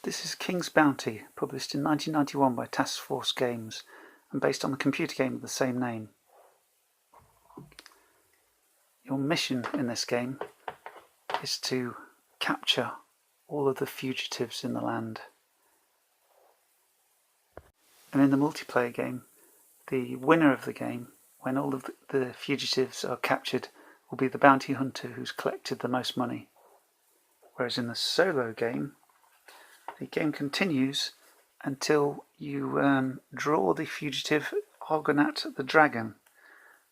This is King's Bounty, published in 1991 by Task Force Games and based on the computer game of the same name. Your mission in this game is to capture all of the fugitives in the land. And in the multiplayer game, the winner of the game, when all of the fugitives are captured, will be the bounty hunter who's collected the most money. Whereas in the solo game, the game continues until you draw the fugitive Argonaut the dragon,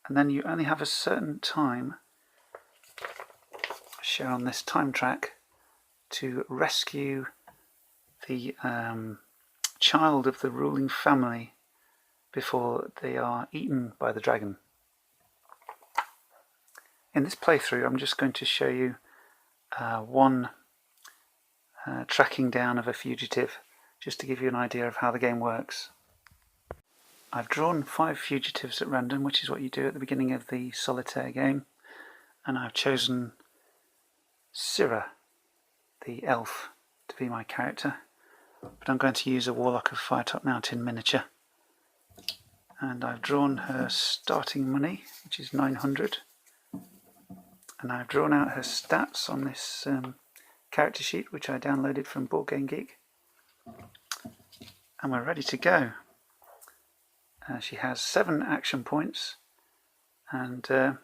and then you only have a certain time, shown on this time track, to rescue the child of the ruling family before they are eaten by the dragon. In this playthrough, I'm just going to show you one tracking down of a fugitive, just to give you an idea of how the game works. I've drawn 5 fugitives at random, which is what you do at the beginning of the solitaire game, and I've chosen Syrah, the elf, to be my character, but I'm going to use a Warlock of Firetop Mountain miniature. And I've drawn her starting money, which is 900, and I've drawn out her stats on this character sheet, which I downloaded from Board Game Geek, and we're ready to go. She has 7 action points, and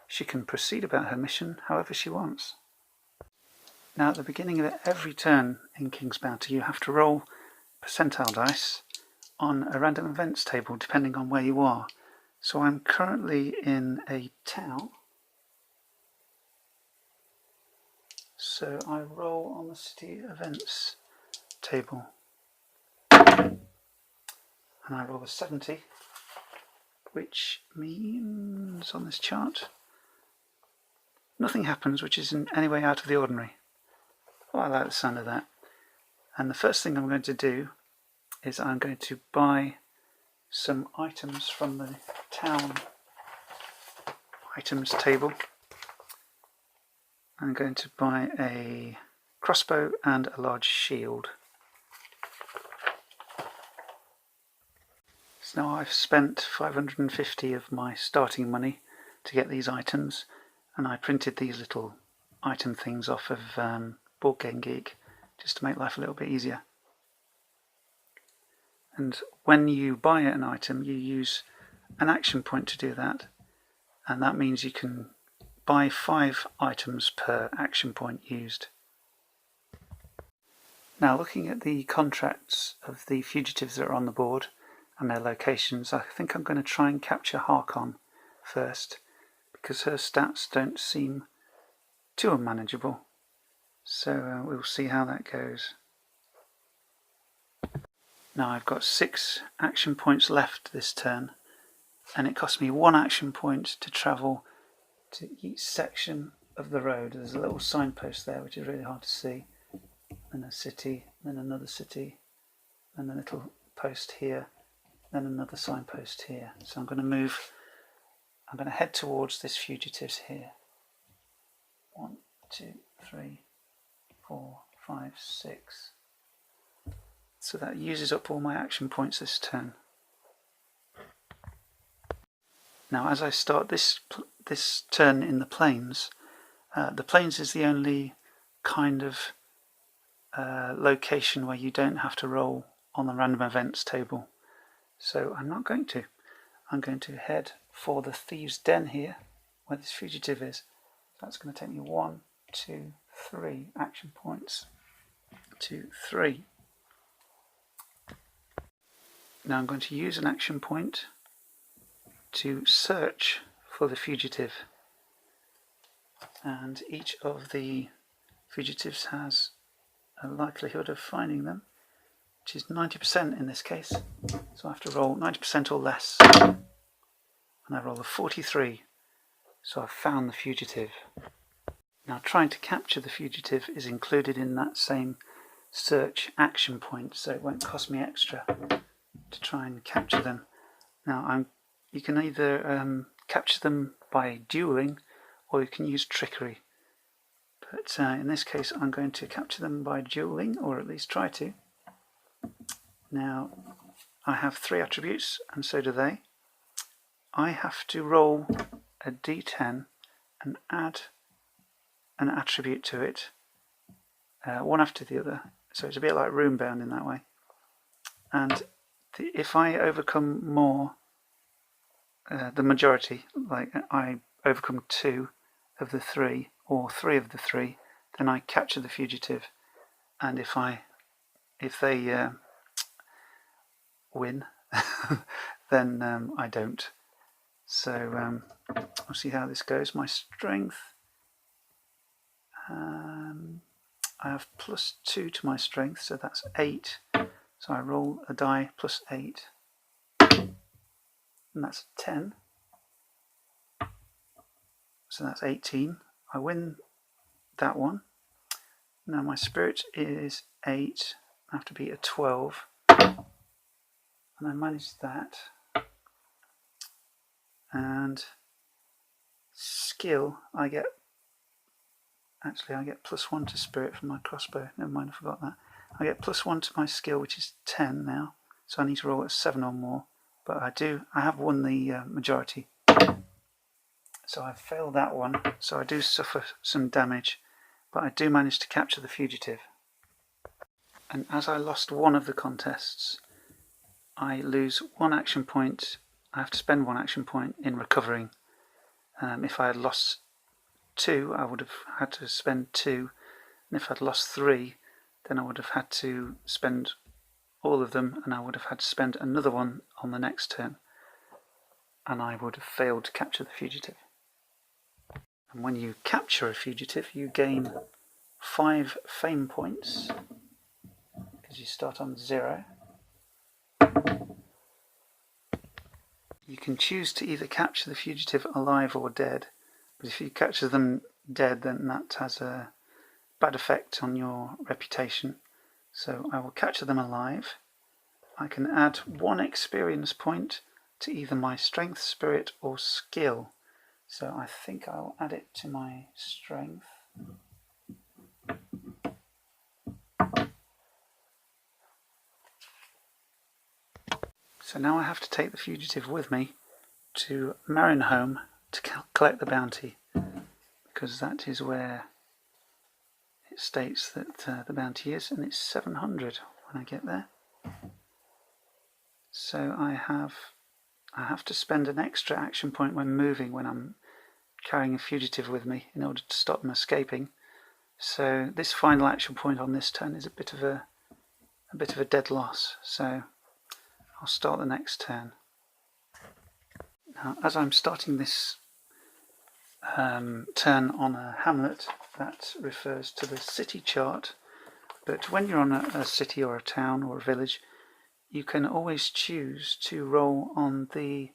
she can proceed about her mission however she wants. Now, at the beginning of every turn in King's Bounty, you have to roll percentile dice on a random events table depending on where you are. So I'm currently in a town, so I roll on the city events table, and I roll a 70, which means on this chart nothing happens which is in any way out of the ordinary. Oh, I like the sound of that. And the first thing I'm going to do is I'm going to buy some items from the town items table. I'm going to buy a crossbow and a large shield. So now I've spent 550 of my starting money to get these items, and I printed these little item things off of Board Game Geek just to make life a little bit easier. And when you buy an item, you use an action point to do that, and that means you can buy 5 items per action point used. Now, looking at the contracts of the fugitives that are on the board and their locations, I think I'm going to try and capture Harkon first, because her stats don't seem too unmanageable. So we'll see how that goes. Now I've got 6 action points left this turn, and it cost me 1 action point to travel to each section of the road. There's a little signpost there which is really hard to see, then a city, then another city, then a little post here, then another signpost here. So I'm going to head towards this fugitives here. 1, 2, 3, 4, 5, 6. So that uses up all my action points this turn. Now, as I start this turn in the plains is the only kind of location where you don't have to roll on the random events table. So I'm not going to. I'm going to head for the Thieves' Den here, where this fugitive is. That's going to take me 1, 2, 3 action points. 2, 3. Now I'm going to use an action point to search for the fugitive, and each of the fugitives has a likelihood of finding them, which is 90% in this case, so I have to roll 90% or less, and I roll a 43, so I've found the fugitive. Now, trying to capture the fugitive is included in that same search action point, so it won't cost me extra to try and capture them. Now, you can either capture them by dueling, or you can use trickery. But in this case I'm going to capture them by dueling, or at least try to. Now I have 3 attributes and so do they. I have to roll a d10 and add an attribute to it, one after the other, so it's a bit like room bound in that way. And if I overcome more, the majority, like I overcome 2 of the 3 or 3 of the 3, then I capture the fugitive. And if they win, then I don't. So we'll see how this goes. My strength, I have +2 to my strength, so that's 8. So I roll a die +8, and that's 10. So that's 18. I win that one. Now my spirit is 8. I have to beat a 12, and I managed that. And skill, I get +1 to spirit from my crossbow. Never mind, I forgot that. I get +1 to my skill, which is 10 now. So I need to roll at 7 or more. But I have won the majority. So I've failed that one. So I do suffer some damage, but I do manage to capture the fugitive. And as I lost one of the contests, I lose 1 action point. I have to spend 1 action point in recovering. If I had lost 2, I would have had to spend 2, and if I'd lost 3, then I would have had to spend all of them, and I would have had to spend another one on the next turn, and I would have failed to capture the fugitive. And when you capture a fugitive, you gain 5 fame points, because you start on 0. You can choose to either capture the fugitive alive or dead, but if you capture them dead, then that has a bad effect on your reputation. So I will capture them alive. I can add 1 experience point to either my strength, spirit, or skill. So I think I'll add it to my strength. So now I have to take the fugitive with me to Marinholm to collect the bounty, because that is where it states that the bounty is, and it's 700 when I get there. So I have to spend an extra action point when moving, when I'm carrying a fugitive with me, in order to stop them escaping. So this final action point on this turn is a bit of a dead loss. So I'll start the next turn. Now, as I'm starting this turn on a hamlet, that refers to the city chart. But when you're on a city or a town or a village, you can always choose to roll on the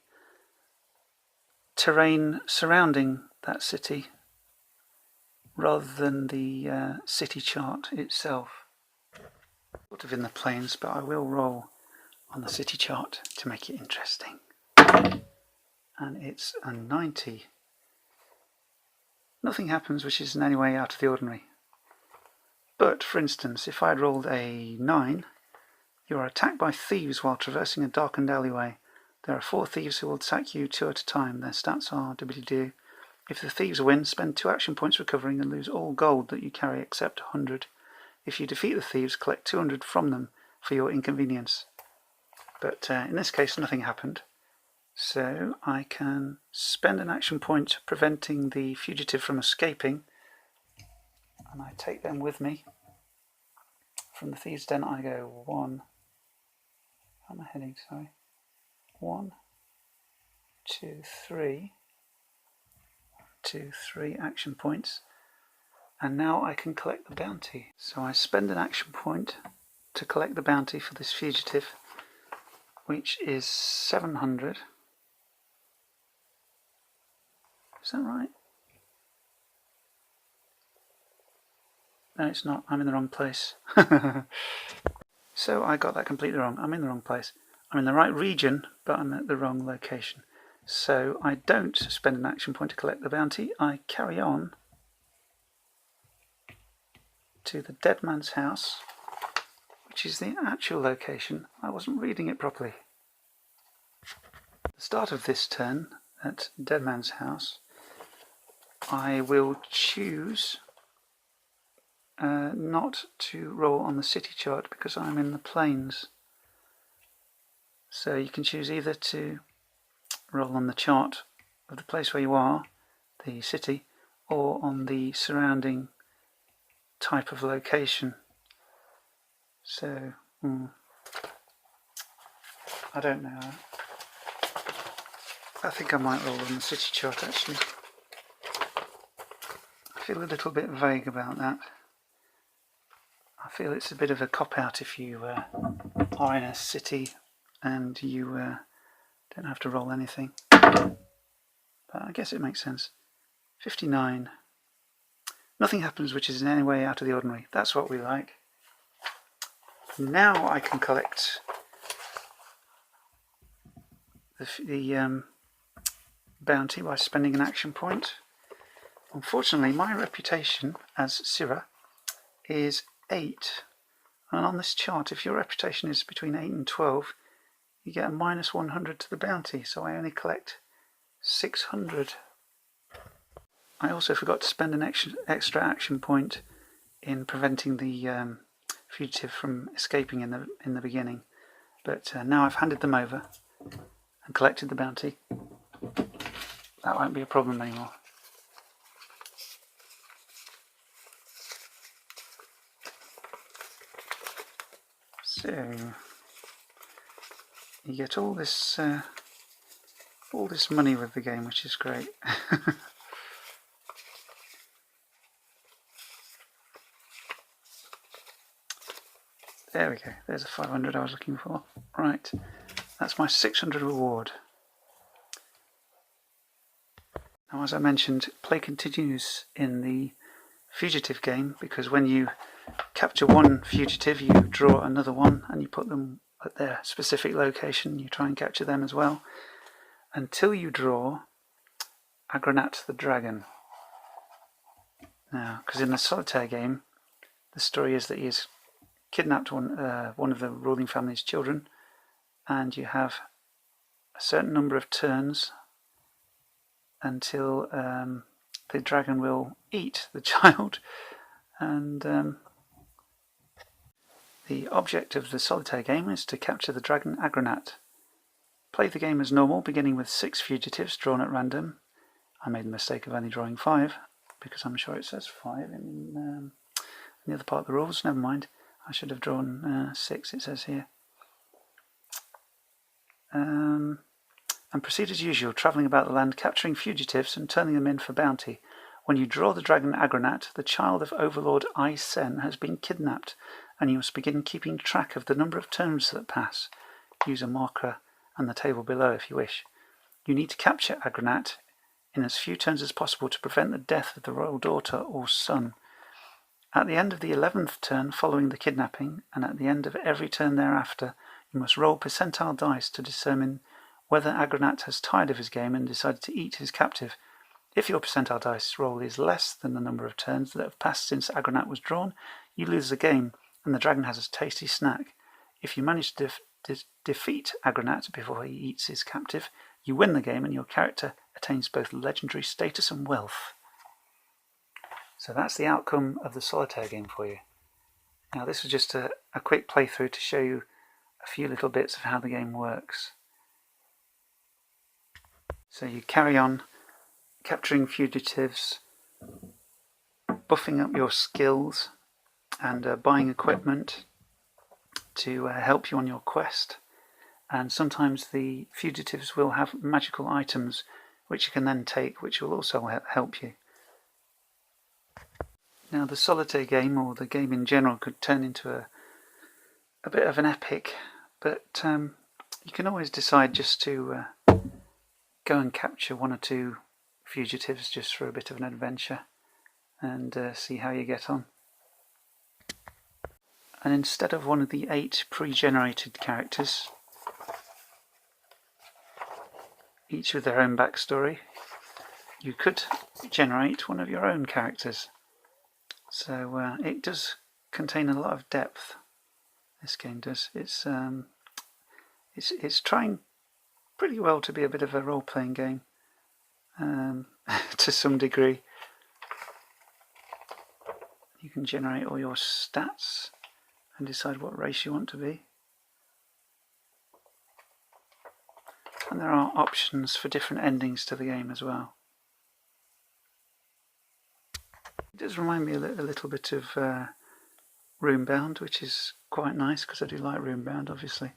terrain surrounding that city rather than the city chart itself. Sort of in the plains, but I will roll on the city chart to make it interesting. And it's a 90. Nothing happens which is in any way out of the ordinary. But, for instance, if I'd rolled a 9, you are attacked by thieves while traversing a darkened alleyway. There are 4 thieves who will attack you 2 at a time. Their stats are WD. If the thieves win, spend 2 action points recovering and lose all gold that you carry except 100. If you defeat the thieves, collect 200 from them for your inconvenience. But in this case, nothing happened. So I can spend an action point preventing the fugitive from escaping, and I take them with me. From the thieves' den I go 1. How am I heading? Sorry. 1, 2, 3. 2, 3 action points. And now I can collect the bounty. So I spend an action point to collect the bounty for this fugitive, which is 700. Is that right? No, it's not. I'm in the wrong place. So I got that completely wrong. I'm in the wrong place. I'm in the right region, but I'm at the wrong location. So I don't spend an action point to collect the bounty. I carry on to the dead man's house, which is the actual location. I wasn't reading it properly. At the start of this turn at dead man's house, I will choose not to roll on the city chart because I'm in the plains. So you can choose either to roll on the chart of the place where you are, the city, or on the surrounding type of location. So, I don't know. I think I might roll on the city chart actually. I feel a little bit vague about that. I feel it's a bit of a cop-out if you are in a city and you don't have to roll anything. But I guess it makes sense. 59. Nothing happens which is in any way out of the ordinary. That's what we like. Now I can collect the bounty by spending an action point. Unfortunately, my reputation as Sirah is 8. And on this chart, if your reputation is between 8 and 12, you get a minus 100 to the bounty, so I only collect 600. I also forgot to spend an extra action point in preventing the fugitive from escaping in the beginning, but now I've handed them over and collected the bounty. That won't be a problem anymore. So you get all this money with the game, which is great. There we go, there's a 500 I was looking for. Right, that's my 600 reward. Now, as I mentioned, play continues in the fugitive game, because when you capture one fugitive, you draw another one and you put them at their specific location. You try and capture them as well, until you draw Agranat the dragon. Now, because in the solitaire game, the story is that he is kidnapped one of the ruling family's children, and you have a certain number of turns until the dragon will eat the child. And the object of the solitaire game is to capture the dragon Agranat. Play the game as normal, beginning with 6 fugitives drawn at random. I made the mistake of only drawing 5, because I'm sure it says 5 in the other part of the rules. Never mind. I should have drawn 6, it says here. And proceed as usual, travelling about the land, capturing fugitives and turning them in for bounty. When you draw the dragon Agranat, the child of Overlord Sen has been kidnapped, and you must begin keeping track of the number of turns that pass. Use a marker and the table below if you wish. You need to capture Agranat in as few turns as possible to prevent the death of the royal daughter or son. At the end of the 11th turn following the kidnapping, and at the end of every turn thereafter, you must roll percentile dice to determine whether Agranat has tired of his game and decided to eat his captive. If your percentile dice roll is less than the number of turns that have passed since Agranat was drawn, you lose the game, and the dragon has a tasty snack. If you manage to defeat Agranat before he eats his captive, you win the game and your character attains both legendary status and wealth. So that's the outcome of the solitaire game for you. Now, this was just a quick playthrough to show you a few little bits of how the game works. So you carry on capturing fugitives, buffing up your skills, and buying equipment to help you on your quest. And sometimes the fugitives will have magical items which you can then take, which will also help you. Now, the solitaire game, or the game in general, could turn into a bit of an epic, but you can always decide just to go and capture 1 or 2 fugitives just for a bit of an adventure and see how you get on. And instead of one of the 8 pre-generated characters, each with their own backstory, you could generate one of your own characters. So it does contain a lot of depth. This game does. It's trying pretty well to be a bit of a role-playing game, to some degree. You can generate all your stats and decide what race you want to be. And there are options for different endings to the game as well. It does remind me a little bit of Roombound, which is quite nice because I do like Roombound, obviously,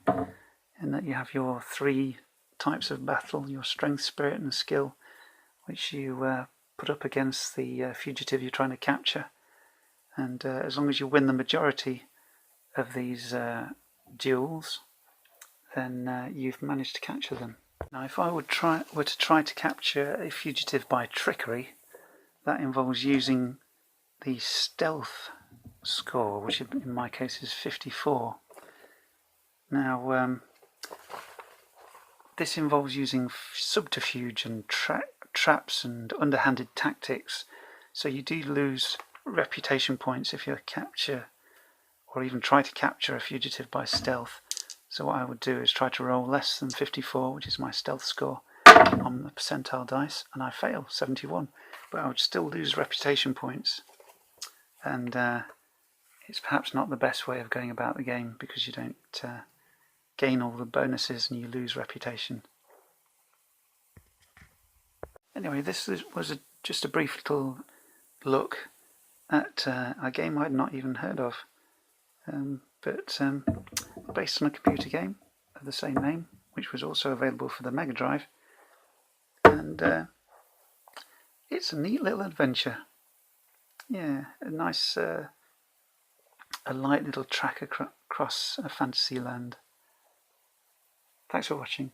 in that you have your 3 types of battle, your strength, spirit and skill, which you put up against the fugitive you're trying to capture. And as long as you win the majority of these duels, then you've managed to capture them. Now, if I were to try to capture a fugitive by trickery, that involves using the stealth score, which in my case is 54. Now, this involves using subterfuge and traps and underhanded tactics, so you do lose reputation points if you capture or even try to capture a fugitive by stealth. So what I would do is try to roll less than 54, which is my stealth score, on the percentile dice, and I fail, 71. But I would still lose reputation points. And it's perhaps not the best way of going about the game, because you don't gain all the bonuses and you lose reputation. Anyway, this was just a brief little look at a game I'd not even heard of. But based on a computer game of the same name, which was also available for the Mega Drive, and it's a neat little adventure. Yeah, a nice, a light little track across a fantasy land. Thanks for watching.